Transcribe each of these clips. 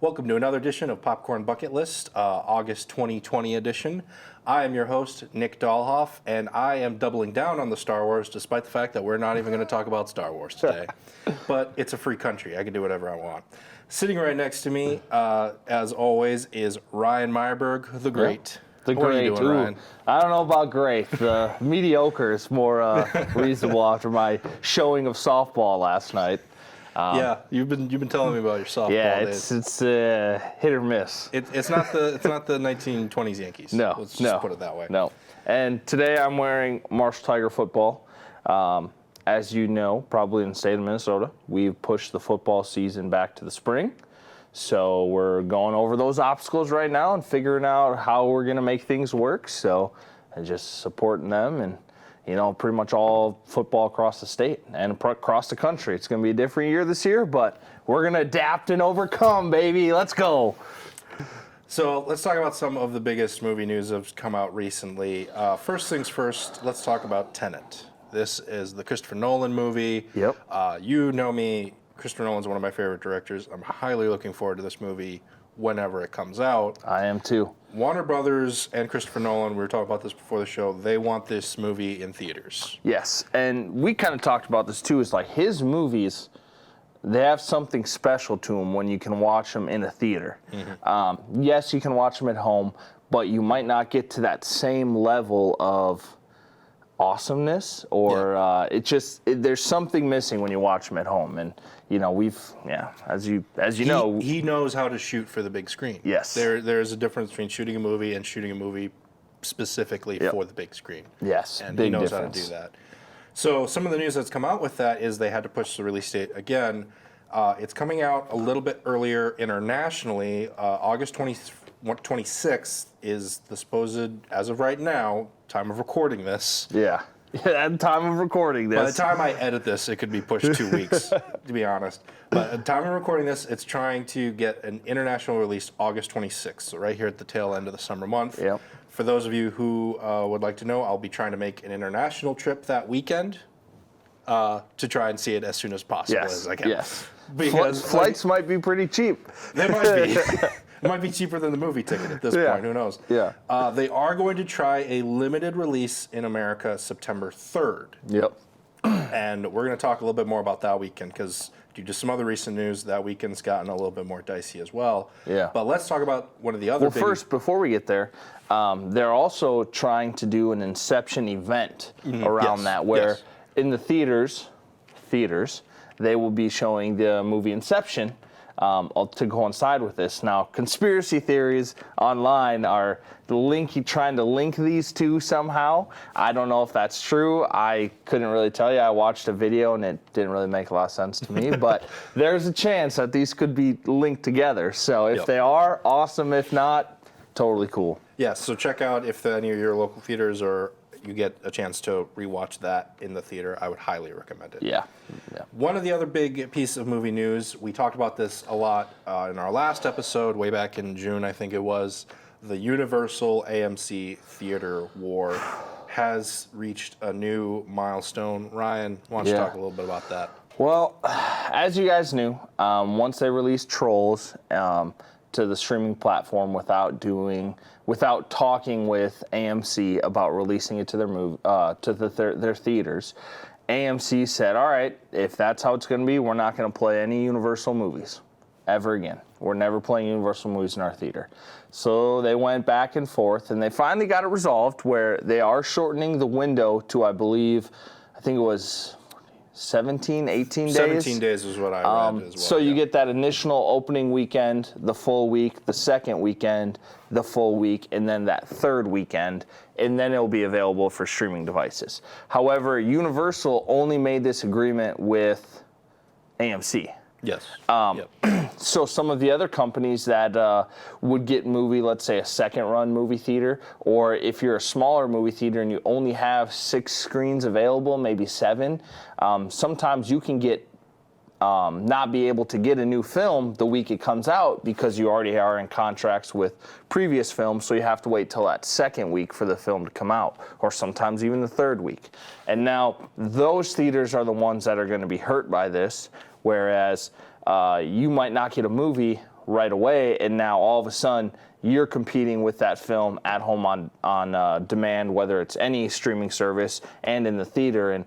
Welcome to another edition of Popcorn Bucket List, August 2020 edition. I am your host, Nick Dahlhoff, and I am doubling down on the Star Wars despite the fact that we're not even going to talk about Star Wars today. But it's a free country. I can do whatever I want. Sitting right next to me, as always, is Ryne Meyerberg, the Great. The How great. are you doing, Ryne? I don't know about great. The mediocre is more reasonable after my showing of softball last night. Yeah, you've been telling me about your softball days. It's hit or miss. It's not the 1920s Yankees. No, Let's just put it that way. No. And today I'm wearing Marshall Tiger football. As you know, probably in the state of Minnesota, we've pushed the football season back to the spring. So we're going over those obstacles right now and figuring out how we're going to make things work. So and just supporting them and, you know, pretty much all football across the state and across the country. It's going to be a different year this year, but we're going to adapt and overcome, baby. Let's go. So let's talk about some of the biggest movie news that's come out recently. First things first, let's talk about Tenet. This is the Christopher Nolan movie. Yep. You know me. Christopher Nolan's one of my favorite directors. I'm highly looking forward to this movie whenever it comes out. I am too. Warner Brothers and Christopher Nolan, we were talking about this before the show, they want this movie in theaters. Yes, and we kind of talked about this too. It's like his movies, they have something special to them when you can watch them in a theater. Mm-hmm. Yes, you can watch them at home, but you might not get to that same level of awesomeness or there's something missing when you watch them at home. And you know, as you know, he knows how to shoot for the big screen. Yes, there's a difference between shooting a movie and shooting a movie specifically for the big screen. Yes, and big he knows difference. how to do that. So some of the news that's come out with that is they had to push the release date again. It's coming out a little bit earlier internationally. August 26th is the supposed, as of right now, time of recording this. Yeah. At the time of recording this. By the time I edit this, it could be pushed 2 weeks, to be honest. But at the time of recording this, it's trying to get an international release August 26th, so right here at the tail end of the summer month. Yep. For those of you who would like to know, I'll be trying to make an international trip that weekend to try and see it as soon as possible as I can. Yes. Because flights might be pretty cheap. They might be. It might be cheaper than the movie ticket at this point. Who knows? Yeah. They are going to try a limited release in America September 3rd. Yep. And we're going to talk a little bit more about that weekend because due to some other recent news, that weekend's gotten a little bit more dicey as well. Yeah. But let's talk about one of the other first, before we get there, they're also trying to do an Inception event around that where in the theaters, they will be showing the movie Inception to coincide with this. Now, conspiracy theories online are trying to link these two somehow. I don't know if that's true. I couldn't really tell you. I watched a video and it didn't really make a lot of sense to me, but there's a chance that these could be linked together. So if they are, awesome. If not, totally cool. Yeah, so check out if any of your local theaters or you get a chance to rewatch that in the theater. I would highly recommend it. Yeah. One of the other big pieces of movie news, we talked about this a lot in our last episode, way back in June, I think it was, the Universal AMC theater war has reached a new milestone. Ryan, why don't you talk a little bit about that? Well, as you guys knew, once they released Trolls to the streaming platform without talking with AMC about releasing it to their theaters, AMC said, all right, if that's how it's going to be, we're not going to play any Universal movies ever again. We're never playing Universal movies in our theater. So they went back and forth, and they finally got it resolved where they are shortening the window to, I think it was 17, 18 days. 17 days is what I read as well. So you get that initial opening weekend, the full week, the second weekend, the full week, and then that third weekend, and then it'll be available for streaming devices. However, Universal only made this agreement with AMC. Yes. So some of the other companies that would get let's say a second-run movie theater, or if you're a smaller movie theater and you only have 6 screens available, maybe 7, sometimes you can get not be able to get a new film the week it comes out because you already are in contracts with previous films, so you have to wait till that second week for the film to come out, or sometimes even the third week. And now those theaters are the ones that are going to be hurt by this, whereas you might not get a movie right away, and now all of a sudden you're competing with that film at home on demand, whether it's any streaming service and in the theater. And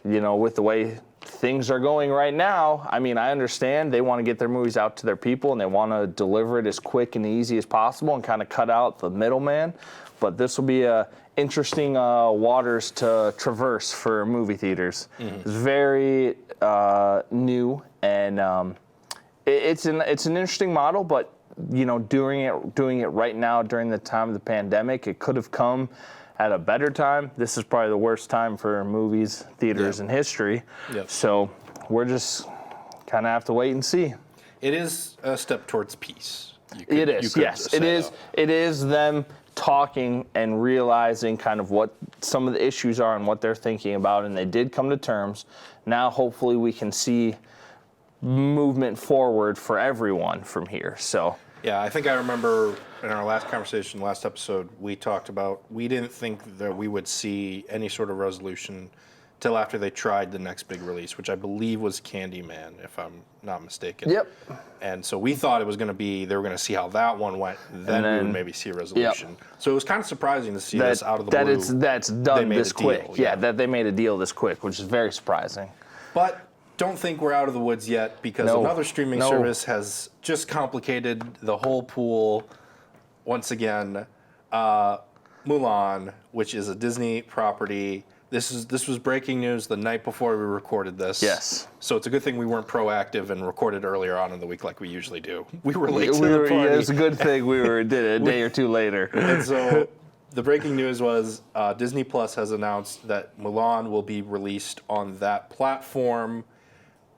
with the way things are going right now, I mean, I understand they want to get their movies out to their people and they want to deliver it as quick and easy as possible and kind of cut out the middleman. But this will be interesting waters to traverse for movie theaters. Mm-hmm. It's very new, and it's an interesting model. But doing it right now during the time of the pandemic, it could have come at a better time. This is probably the worst time for movies, theaters in history. Yep. So we're just kind of have to wait and see. It is a step towards peace. It is, yes. It is. It is them talking and realizing kind of what some of the issues are and what they're thinking about, and they did come to terms. Now, hopefully, we can see movement forward for everyone from here. So. Yeah, I think I remember in our last conversation, last episode, we talked about we didn't think that we would see any sort of resolution till after they tried the next big release, which I believe was Candyman, if I'm not mistaken. Yep. And so we thought it was going to be, they were going to see how that one went, then we would maybe see a resolution. Yep. So it was kind of surprising to see this out of the blue. That's done this quick. Yeah, that they made a deal this quick, which is very surprising. But don't think we're out of the woods yet, because another streaming service has just complicated the whole pool once again. Mulan, which is a Disney property. This was breaking news the night before we recorded this. Yes. So it's a good thing we weren't proactive and recorded earlier on in the week like we usually do. We were late to the party. Yeah, it's a good thing we did it a day or two later. And so the breaking news was Disney Plus has announced that Mulan will be released on that platform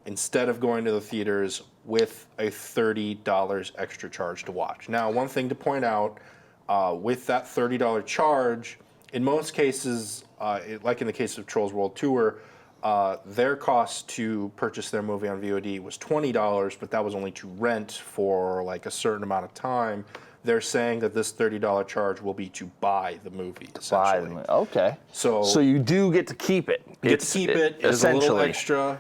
instead of going to the theaters, with a $30 extra charge to watch. Now, one thing to point out, with that $30 charge, in most cases, like in the case of Trolls World Tour, their cost to purchase their movie on VOD was $20, but that was only to rent for like a certain amount of time. They're saying that this $30 charge will be to buy the movie, essentially. Okay. So you do get to keep it. You get to keep it. It's a little extra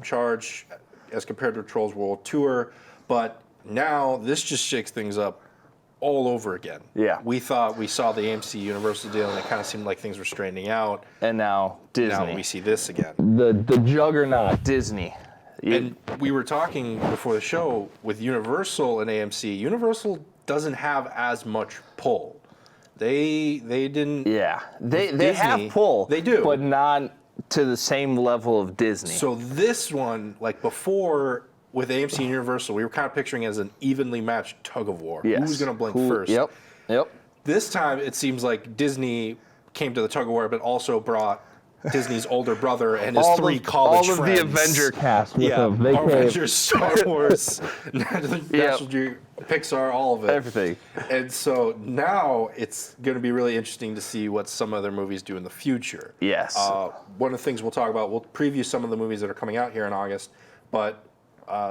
charge as compared to Trolls World Tour, but now this just shakes things up all over again. Yeah. We thought we saw the AMC Universal deal, and it kind of seemed like things were straightening out. And now Disney. Now we see this again. The juggernaut Disney. And we were talking before the show with Universal and AMC. Universal doesn't have as much pull. They didn't. Yeah. They have pull. They do, but not to the same level of Disney. So this one, like before with AMC and Universal, we were kind of picturing it as an evenly matched tug of war. Yes. Who's going to blink first? Yep. This time it seems like Disney came to the tug of war, but also brought Disney's older brother and his three college friends. All of the Avenger cast with them. Avengers, Star Wars, National Geographic, Pixar, all of it. Everything. And so now it's going to be really interesting to see what some of their movies do in the future. Yes. One of the things we'll talk about, we'll preview some of the movies that are coming out here in August, but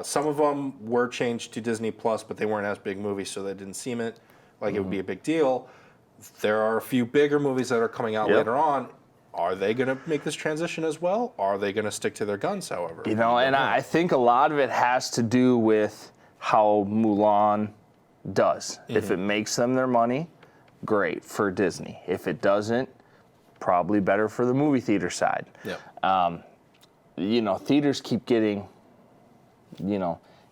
some of them were changed to Disney Plus, but they weren't as big movies, so they didn't seem it like it would be a big deal. There are a few bigger movies that are coming out later on. Are they going to make this transition as well? Are they going to stick to their guns, however? I think a lot of it has to do with how Mulan does. Mm-hmm. If it makes them their money, great for Disney. If it doesn't, probably better for the movie theater side. Yeah. Theaters keep getting,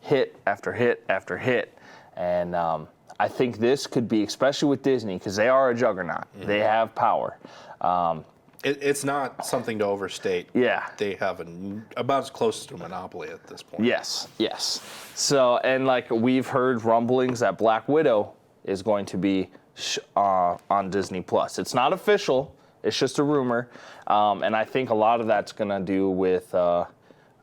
hit after hit after hit. And I think this could be, especially with Disney, because they are a juggernaut. Mm-hmm. They have power. It's not something to overstate. Yeah. They have about as close to a monopoly at this point. Yes. So, and we've heard rumblings that Black Widow is going to be on Disney Plus. It's not official. It's just a rumor. And I think a lot of that's going to do with how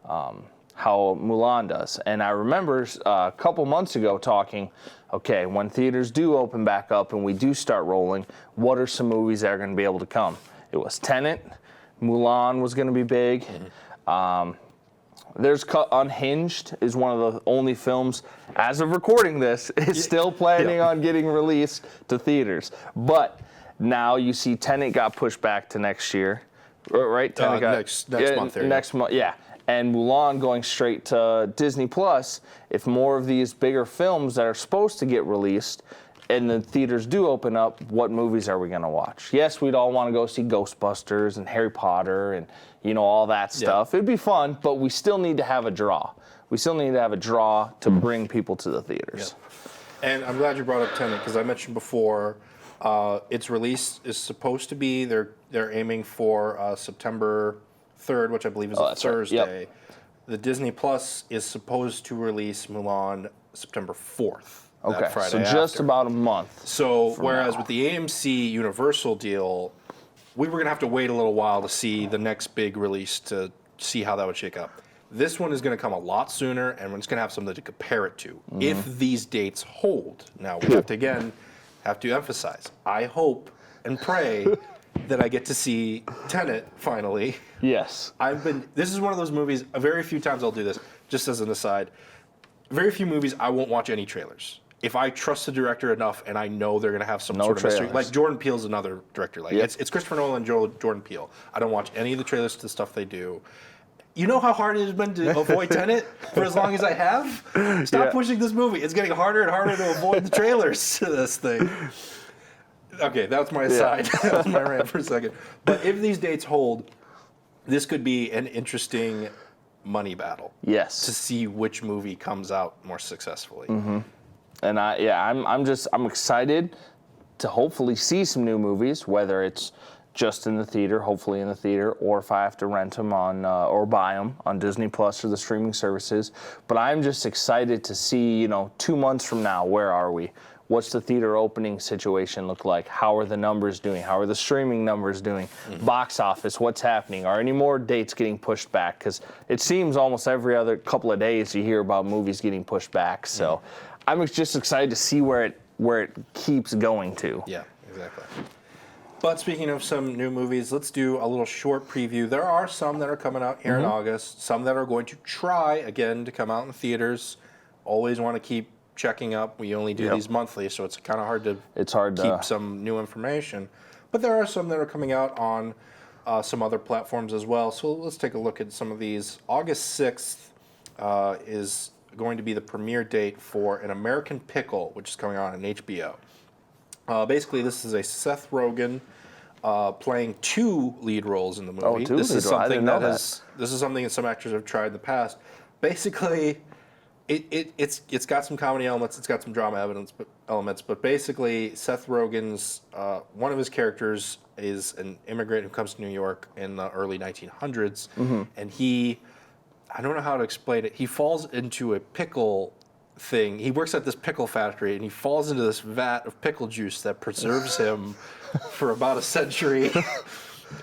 Mulan does. And I remember a couple months ago talking, okay, when theaters do open back up and we do start rolling, what are some movies that are going to be able to come? It was Tenet. Mulan was going to be big. Mm-hmm. There's Unhinged is one of the only films, as of recording this, is still planning on getting released to theaters. But now you see Tenet got pushed back to next year, right? Tenet got next month. Next month, yeah. and Mulan going straight to Disney Plus, if more of these bigger films that are supposed to get released and the theaters do open up, what movies are we going to watch? Yes, we'd all want to go see Ghostbusters and Harry Potter and, all that stuff. It'd be fun, but we still need to have a draw. We still need to have a draw to bring people to the theaters. And I'm glad you brought up Tenet, because I mentioned before, its release is supposed to be, they're aiming for September 3rd, which I believe is a Thursday. Right. Yep. The Disney Plus is supposed to release Mulan September 4th. Okay, Friday so after. just about a month. So whereas with the AMC Universal deal, we were going to have to wait a little while to see the next big release to see how that would shake up. This one is going to come a lot sooner, and we're just going to have something to compare it to. If these dates hold. Now, we have to emphasize, I hope and pray that I get to see Tenet finally. Yes. This is one of those movies, very few times I'll do this, just as an aside, very few movies I won't watch any trailers. If I trust the director enough and I know they're going to have some sort of mystery. Like Jordan Peele's another director. It's Christopher Nolan and Jordan Peele. I don't watch any of the trailers to the stuff they do. You know how hard it has been to avoid Tenet for as long as I have? Stop pushing this movie. It's getting harder and harder to avoid the trailers to this thing. Okay, that's my aside. That was my rant for a second. But if these dates hold, this could be an interesting money battle. Yes. To see which movie comes out more successfully. Mm-hmm. And I'm excited to hopefully see some new movies, whether it's just in the theater, hopefully in the theater, or if I have to rent them on or buy them on Disney Plus or the streaming services. But I'm just excited to see, 2 months from now, where are we? What's the theater opening situation look like? How are the numbers doing? How are the streaming numbers doing? Box office, what's happening? Are any more dates getting pushed back? Because it seems almost every other couple of days you hear about movies getting pushed back. So I'm just excited to see where it keeps going to. Yeah, exactly. But speaking of some new movies, let's do a little short preview. There are some that are coming out here in August, some that are going to try, again, to come out in theaters. Always want to keep checking up. We only do these monthly, so it's kind of hard to keep some new information. But there are some that are coming out on some other platforms as well. So let's take a look at some of these. August 6th is going to be the premiere date for An American Pickle, which is coming on HBO. Basically, this is a Seth Rogen playing 2 lead roles in the movie. Oh, 2 this lead is roles. I something didn't know this is something that some actors have tried in the past. Basically, it's got some comedy elements, it's got some drama elements, but basically, Seth Rogen's one of his characters is an immigrant who comes to New York in the early 1900s, and I don't know how to explain it. He falls into a pickle thing. He works at this pickle factory, and he falls into this vat of pickle juice that preserves him for about a century.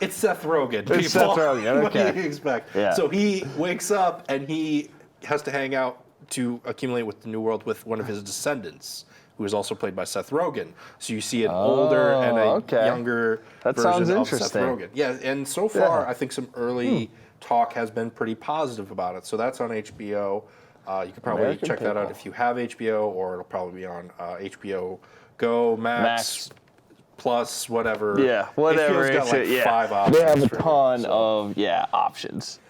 It's Seth Rogen. It's Seth Rogen, okay. What do you expect? Yeah. So he wakes up, and he has to hang out to accumulate with the New World with one of his descendants, who is also played by Seth Rogen. So you see an older and a younger version of Seth Rogen. Yeah, and so far, I think some early talk has been pretty positive about it. So that's on HBO. You could probably American check that out if you have HBO, or it'll probably be on HBO Go, Max Plus, whatever. Yeah, whatever. HBO's got like 5 options. They have a ton of options.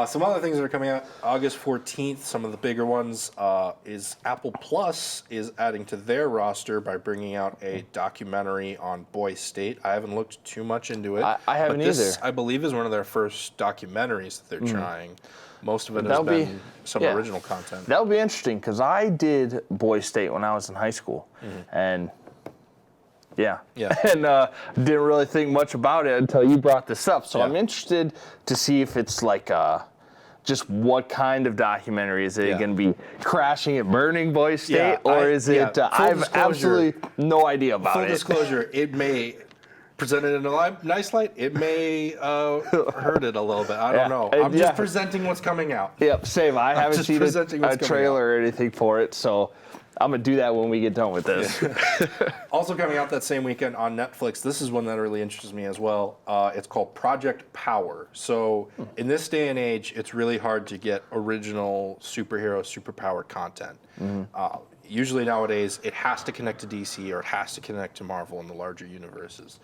Some other things that are coming out August 14th, some of the bigger ones, is Apple Plus is adding to their roster by bringing out a documentary on Boy State. I haven't looked too much into it. I haven't but this, either. I believe, is one of their first documentaries that they're trying. Most of it has been some original content. That would be interesting, because I did Boy State when I was in high school, and didn't really think much about it until you brought this up. So I'm interested to see if it's like just what kind of documentary is it going to be? Crashing and burning Boy State, or is it? I have absolutely no idea about it. Full disclosure, it may present it in a nice light. It may hurt it a little bit. I don't know. I'm just presenting what's coming out. Yep, same. I haven't seen a trailer or anything for it, so I'm going to do that when we get done with this. Also coming out that same weekend on Netflix, this is one that really interests me as well. It's called Project Power. So in this day and age, it's really hard to get original superhero, superpower content. Usually nowadays, it has to connect to DC or it has to connect to Marvel and the larger universes.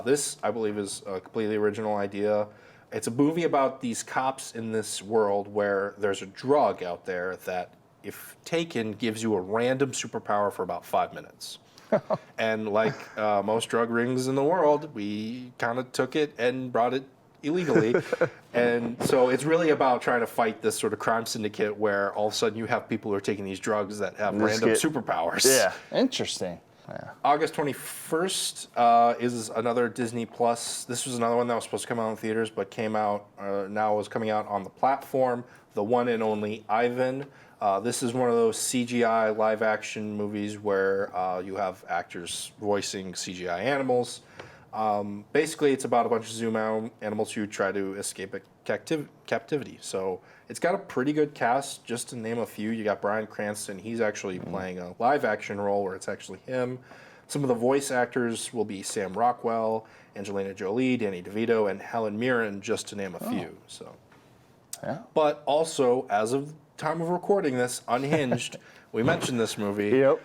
This, I believe, is a completely original idea. It's a movie about these cops in this world where there's a drug out there that, if taken, gives you a random superpower for about 5 minutes. And like most drug rings in the world, we kind of took it and brought it illegally. And so it's really about trying to fight this sort of crime syndicate where all of a sudden you have people who are taking these drugs that have random superpowers. Yeah, interesting. Yeah. August 21st is another Disney Plus. This was another one that was supposed to come out in theaters, but came out, now is coming out on the platform. The one and only Ivan. This is one of those CGI live action movies where you have actors voicing CGI animals. Basically, it's about a bunch of zoo animals who try to escape captivity. So it's got a pretty good cast. Just to name a few, you got Bryan Cranston. He's actually playing a live action role where it's actually him. Some of the voice actors will be Sam Rockwell, Angelina Jolie, Danny DeVito, and Helen Mirren, just to name a few. So, yeah. But also, as of time of recording this, Unhinged, we mentioned this movie. Yep.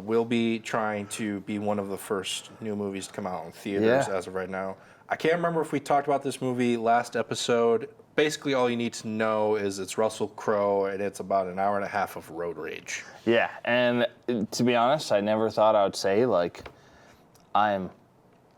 Will be trying to be one of the first new movies to come out in theaters as of right now. I can't remember if we talked about this movie last episode. Basically, all you need to know is it's Russell Crowe, and it's about an hour and a half of road rage. Yeah, and to be honest, I never thought I would say, I'm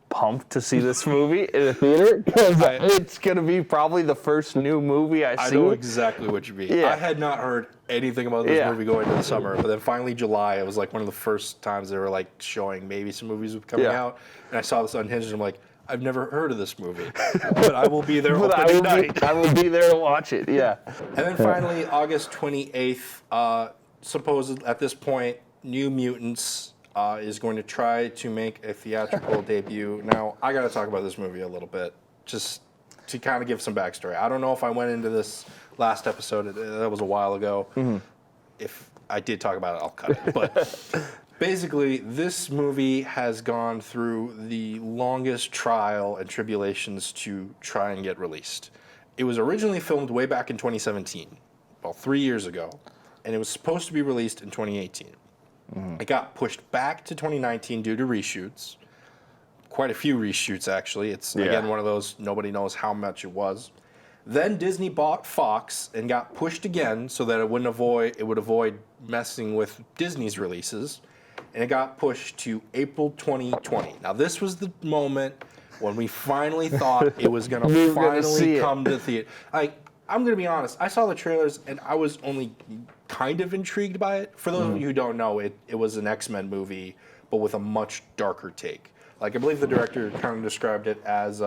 pumped to see this movie in the theater, because it's going to be probably the first new movie I see. I know exactly what you mean. Yeah. I had not heard anything about this movie going into the summer, but then finally July, it was like one of the first times they were showing maybe some movies coming out, and I saw this Unhinged, and I'm like, I've never heard of this movie, but I will be there opening night. I will be there to watch it, yeah. And then finally, August 28th, supposed at this point, New Mutants is going to try to make a theatrical debut. Now, I got to talk about this movie a little bit, just to kind of give some backstory. I don't know if I went into this last episode. That was a while ago. Mm-hmm. If I did talk about it, I'll cut it. But basically, this movie has gone through the longest trial and tribulations to try and get released. It was originally filmed way back in 2017, about 3 years ago, and it was supposed to be released in 2018. Mm-hmm. It got pushed back to 2019 due to reshoots. Quite a few reshoots, actually. It's, again, one of those, nobody knows how much it was. Then Disney bought Fox and got pushed again so that it would avoid messing with Disney's releases. And it got pushed to April 2020. Now, this was the moment when we finally thought it was going to finally come to theater. I'm going to be honest. I saw the trailers, and I was only kind of intrigued by it. For those of you who don't know, it was an X-Men movie, but with a much darker take. I believe the director kind of described it as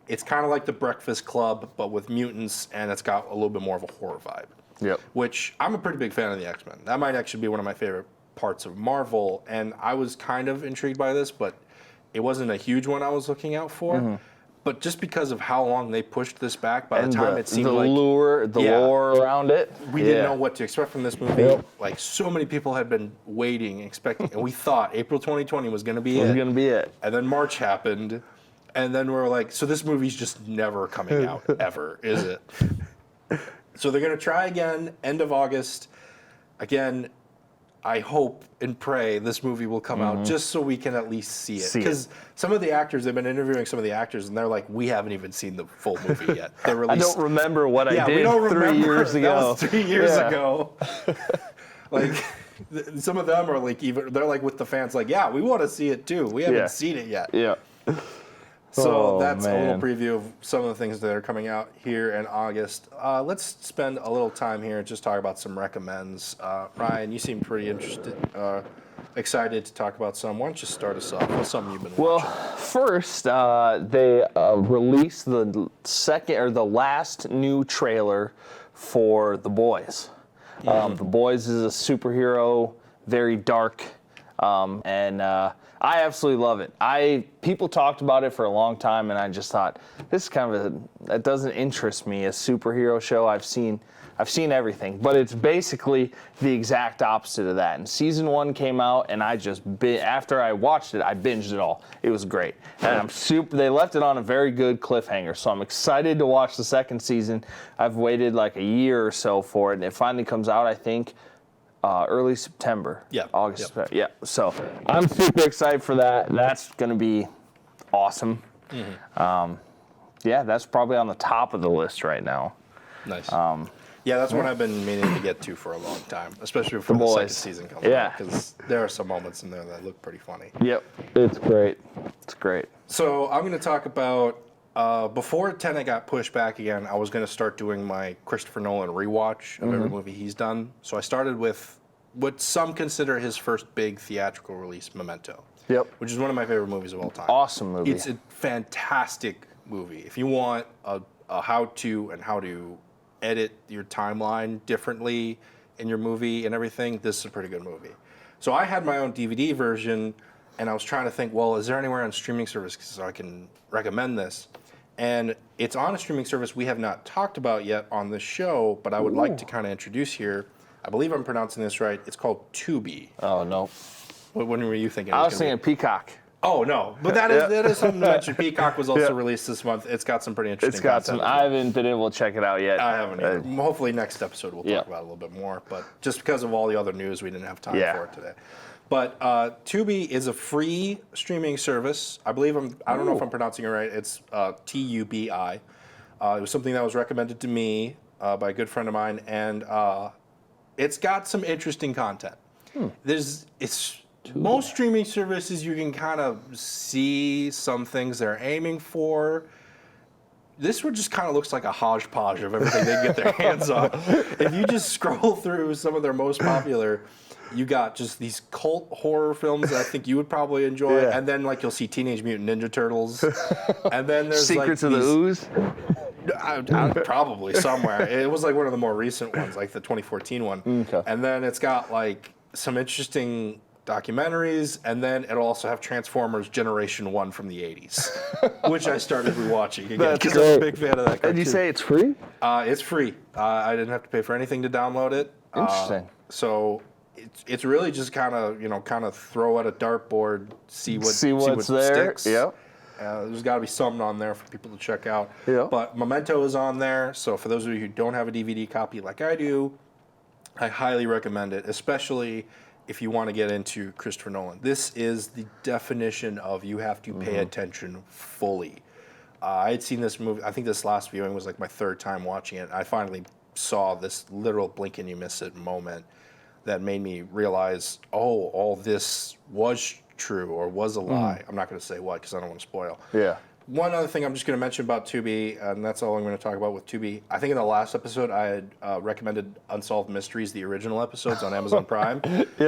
it's kind of like The Breakfast Club, but with mutants, and it's got a little bit more of a horror vibe. Yep. Which I'm a pretty big fan of the X-Men. That might actually be one of my favorite parts of Marvel, and I was kind of intrigued by this, but it wasn't a huge one I was looking out for. Mm-hmm. But just because of how long they pushed this back, by the time it seemed like... the lore around it. We didn't know what to expect from this movie. Yep. So many people had been waiting, expecting, and we thought April 2020 was going to be it. Was going to be it. And then March happened, and then we're like, so this movie's just never coming out, ever, is it? So they're going to try again, end of August. Again, I hope and pray this movie will come out just so we can at least see it. Because some of the actors, they've been interviewing some of the actors, and they're like, we haven't even seen the full movie yet. I don't remember what I did we don't 3 years ago. That was 3 years ago. Some of them are they're with the fans, we want to see it too. We haven't seen it yet. Yeah. So that's a little preview of some of the things that are coming out here in August. Let's spend a little time here and just talk about some recommends. Ryan, you seem pretty excited to talk about some. Why don't you start us off? What's something you've been watching? Well, first, they released the last new trailer for The Boys. The Boys is a superhero, very dark, and I absolutely love it. People talked about it for a long time, and I just thought, this is that doesn't interest me, a superhero show. I've seen everything, but it's basically the exact opposite of that. And season 1 came out, and after I watched it, I binged it all. It was great, and they left it on a very good cliffhanger. So I'm excited to watch the second season. I've waited a year or so for it, and it finally comes out, I think, early September. Yeah. August. Yep. Yeah. So I'm super excited for that. That's going to be awesome. Mm-hmm. Yeah, that's probably on the top of the list right now. Nice. Yeah, that's one I've been meaning to get to for a long time, especially before the second season comes out, because there are some moments in there that look pretty funny. Yep, it's great. It's great. So I'm going to talk about, before Tenet got pushed back again, I was going to start doing my Christopher Nolan rewatch of every movie he's done. So I started with what some consider his first big theatrical release, Memento. Yep. Which is one of my favorite movies of all time. Awesome movie. It's a fantastic movie. If you want a how-to and how to edit your timeline differently in your movie and everything, this is a pretty good movie. So I had my own DVD version, and I was trying to think, well, is there anywhere on streaming service so I can recommend this? And it's on a streaming service we have not talked about yet on this show, but I would like to kind of introduce here. I believe I'm pronouncing this right. It's called Tubi. Oh, no. What were you thinking? I was thinking Peacock. Oh, no. But that is something to mention. Peacock was also released this month. It's got some pretty interesting content. I haven't been able to check it out yet. I haven't either. Hopefully next episode we'll talk about it a little bit more. But just because of all the other news, we didn't have time for it today. But Tubi is a free streaming service. I believe I don't know if I'm pronouncing it right. It's Tubi. It was something that was recommended to me by a good friend of mine, and it's got some interesting content. Most streaming services, you can kind of see some things they're aiming for. This one just kind of looks like a hodgepodge of everything they get their hands on. If you just scroll through some of their most popular, you got just these cult horror films that I think you would probably enjoy, and then like you'll see Teenage Mutant Ninja Turtles, and then there's Secrets like of the Ooze. Probably somewhere. It was like one of the more recent ones, like the 2014 one. Okay. And then it's got like some interesting documentaries, and then it'll also have Transformers Generation 1 from the 80s, which I started rewatching again because I'm a big fan of that cartoon. Did you say it's free? It's free. I didn't have to pay for anything to download it. Interesting. So it's really just kind of throw at a dartboard, see what there. sticks. Yep. There's got to be something on there for people to check out. Yep. But Memento is on there, so for those of you who don't have a DVD copy like I do, I highly recommend it, especially if you want to get into Christopher Nolan. This is the definition of you have to pay attention fully. I had seen this movie, I think this last viewing was like my third time watching it. I finally saw this literal blink and you miss it moment that made me realize, oh, all this was true or was a lie. I'm not going to say what because I don't want to spoil. Yeah. One other thing I'm just going to mention about Tubi, and that's all I'm going to talk about with Tubi. I think in the last episode I had recommended Unsolved Mysteries, the original episodes on Amazon Prime,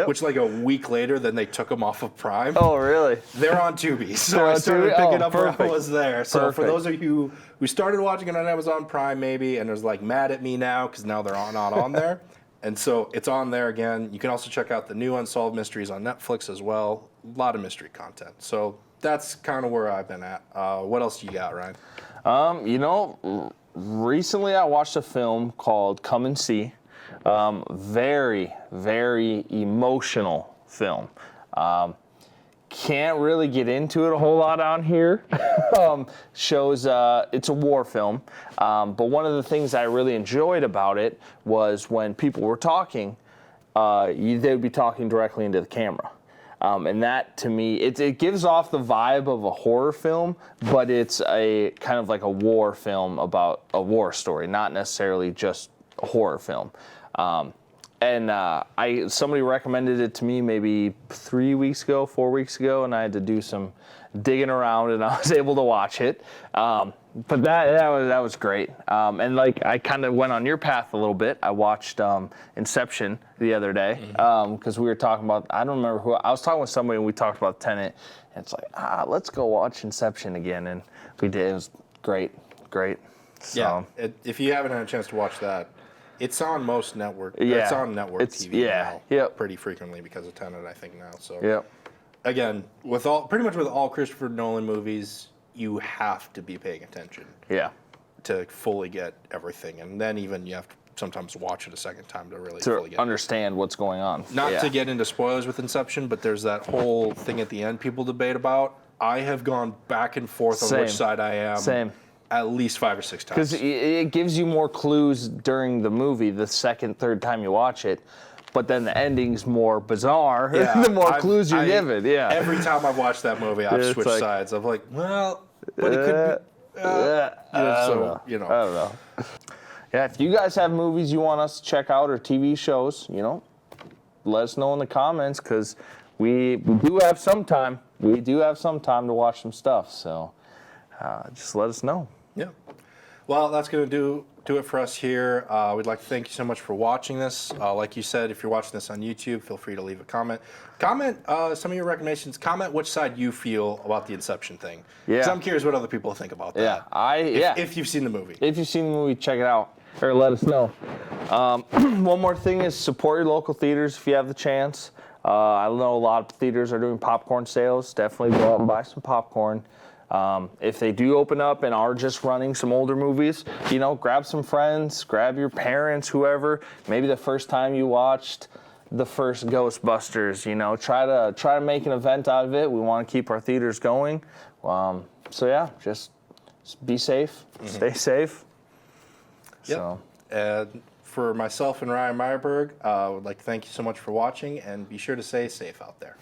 which like a week later, then they took them off of Prime. Oh, really? They're on Tubi, so I started picking up where I was there. So for those of you who started watching it on Amazon Prime maybe, and is like mad at me now because now they're not on there, and so it's on there again. You can also check out the new Unsolved Mysteries on Netflix as well. A lot of mystery content. So that's kind of where I've been at. What else do you got, Ryan? Recently I watched a film called Come and See. Very, very emotional film. Can't really get into it a whole lot on here. Shows it's a war film. But one of the things I really enjoyed about it was when people were talking, they would be talking directly into the camera. And that, to me, it gives off the vibe of a horror film, but it's a kind of like a war film about a war story, not necessarily just a horror film. Somebody recommended it to me maybe 4 weeks ago, and I had to do some digging around, and I was able to watch it. But that was great. And like I kind of went on your path a little bit. I watched Inception the other day because we were talking about, I don't remember who, I was talking with somebody and we talked about Tenet. And it's like, let's go watch Inception again. And we did. It was great. So, yeah, if you haven't had a chance to watch that, it's on most network. Yeah, it's on network TV now pretty frequently because of Tenet, I think now. So again, pretty much with all Christopher Nolan movies, you have to be paying attention. Yeah. To fully get everything, and then even you have to sometimes watch it a second time to really fully get understand what's going on. Not to get into spoilers with Inception, but there's that whole thing at the end people debate about. I have gone back and forth on which side I am. Same. At least 5 or 6 times. Because it gives you more clues during the movie the second, third time you watch it. But then the ending's more bizarre the more clues you're given. Yeah. Every time I've watched that movie, I've switched sides. I'm like, well, but it could be. So, you know. I don't know. Yeah, if you guys have movies you want us to check out or TV shows, you know, let us know in the comments because we do have some time. We do have some time to watch some stuff. So just let us know. Yeah. Well, that's going to do it for us here. We'd like to thank you so much for watching this. Like you said, if you're watching this on YouTube, feel free to leave a comment. Comment some of your recommendations. Comment which side you feel about the Inception thing. Yeah. Because I'm curious what other people think about that. If you've seen the movie. If you've seen the movie, check it out or let us know. One more thing is support your local theaters if you have the chance. I know a lot of theaters are doing popcorn sales. Definitely go out and buy some popcorn. If they do open up and are just running some older movies, you know, grab some friends, grab your parents, whoever. Maybe the first time you watched the first Ghostbusters, you know, try to make an event out of it. We want to keep our theaters going. So yeah, just be safe, stay safe. Yep. So. And for myself and Ryne Meyerberg, I would like to thank you so much for watching, and be sure to stay safe out there.